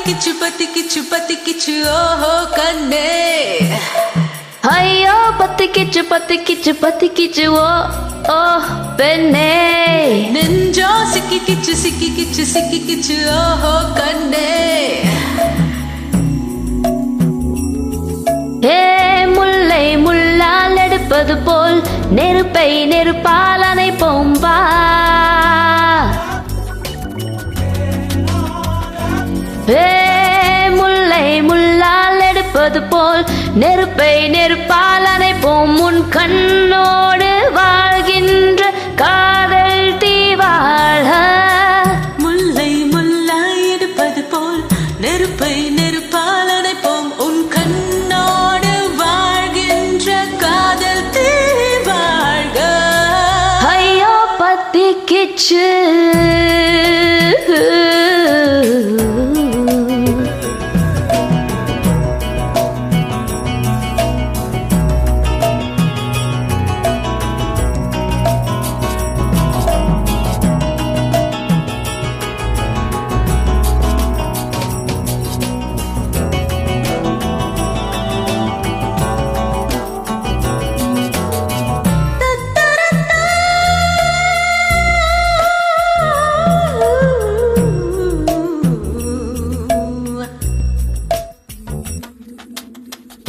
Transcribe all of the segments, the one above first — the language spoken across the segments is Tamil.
பத்திக்கிச்சு ஓஹோ கண்ணே ஐயோ பத்திக்கிச்சு ஓ ஓ பெண்ணே நெஞ்சோ சிக்கிக்கிச்சு ஓஹோ கண்ணே ஏ முல்லை முள்ளால் எடுப்பது போல் நெருப்பை நெருப்பால் அணைப்போம் வா ஏ முல்லை முள்ளால் எடுப்பது போல் நெருப்பை நெருப்பால் அணைப்போம் உன் கண்ணோடு வாழ்கின்ற காதல் தீவாழ முல்லை முள்ளாய் எடுப்பது போல் நெருப்பை நெருப்பால் அணைப்போம் உன் கண்ணோடு வாழ்கின்ற காதல் தீவாழ்க ஐயோ பத்திக்கிச்சு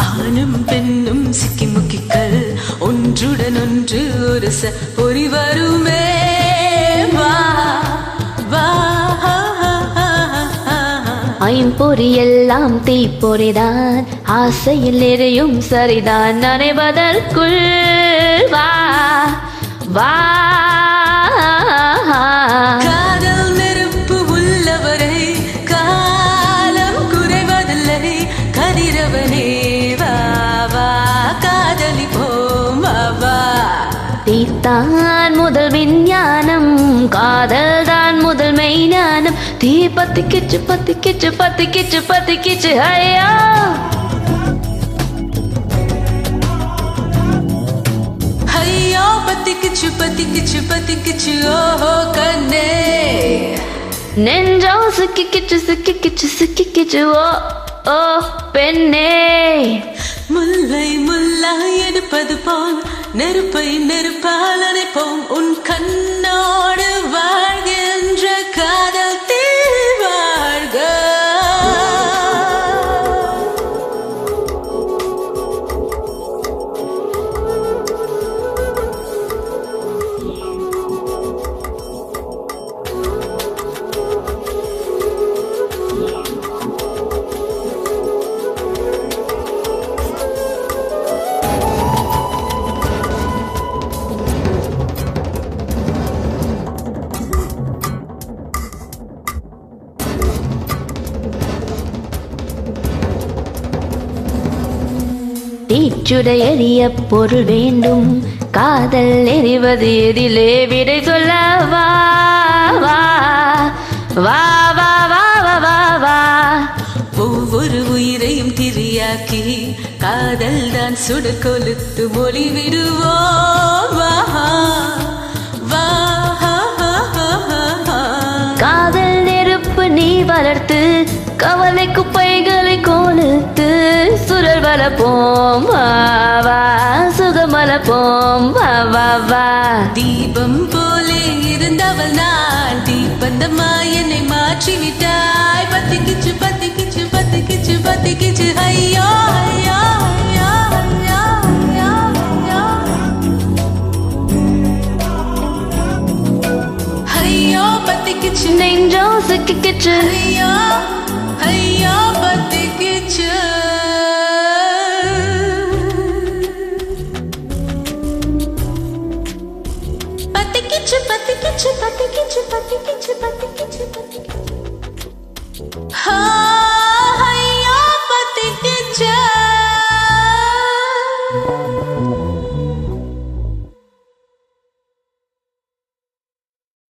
ஆணும் பெண்ணும் சிக்கி முக்கிக்கள் ஒன்றுடன் ஒன்று ஒரு பொறி வருமே வா வா ஐம்பொறி எல்லாம் தீப்பொறிதான் ஆசையில் எரியும் சரிதான் நனைவதற்குள் வா வா காதல் நெருப்பு உள்ளவரை காலம் குறைவதில்லை கதிரவனே வா வா காதலிப்போம் வா வா தீத்தான் முதல் விஞ்ஞானம் காதல் தான் முதல் மெய்ஞானம் தீ பத்திக்கிச்சு ஐயா ஐயோ பத்திக்கிச்சு ஓஹோ கண்ணே நெஞ்சோ சிக்கிக்கிச்சு ஓ ஓ பெண்ணே முல்லை முள்ளாய் எடுப்பது போல் நெருப்பை நெருப்பால் அணைப்போம் உன் கண்ணோடு வாழ்கின்ற காதல் தீவாழ்க தீச்சுடை எரிய பொருள் வேண்டும் காதல் எரிவது எதிலே விடை சொல்ல வா வா வா வா வா வா வா வா ஒவ்வொரு உயிரையும் திரியாக்கி காதல் தான் சுட கொளுத்து மொழி விடுவோம் வா வா காதல் நெருப்பு நீ வளர்த்து கவலை குப்பைகளை கோலுத்து சுழல் வளப்போம் வா வா சுகம் வளப்போம் வா வா வா தீபம் போலே இருந்தவள் நான் தீபந்தமாய் என்னை மாற்றிவிட்டாய் பத்திக்கிச்சு ஐயோ ஐயோ ஐயோ ஐயோ ஐயோ ஐயோ பத்திக்கிச்சு நெஞ்சோ சிக்கிக்கிச்சு ஐயோ ஐயோ பத்திக்கிச்சு பத்திக்கிச்சு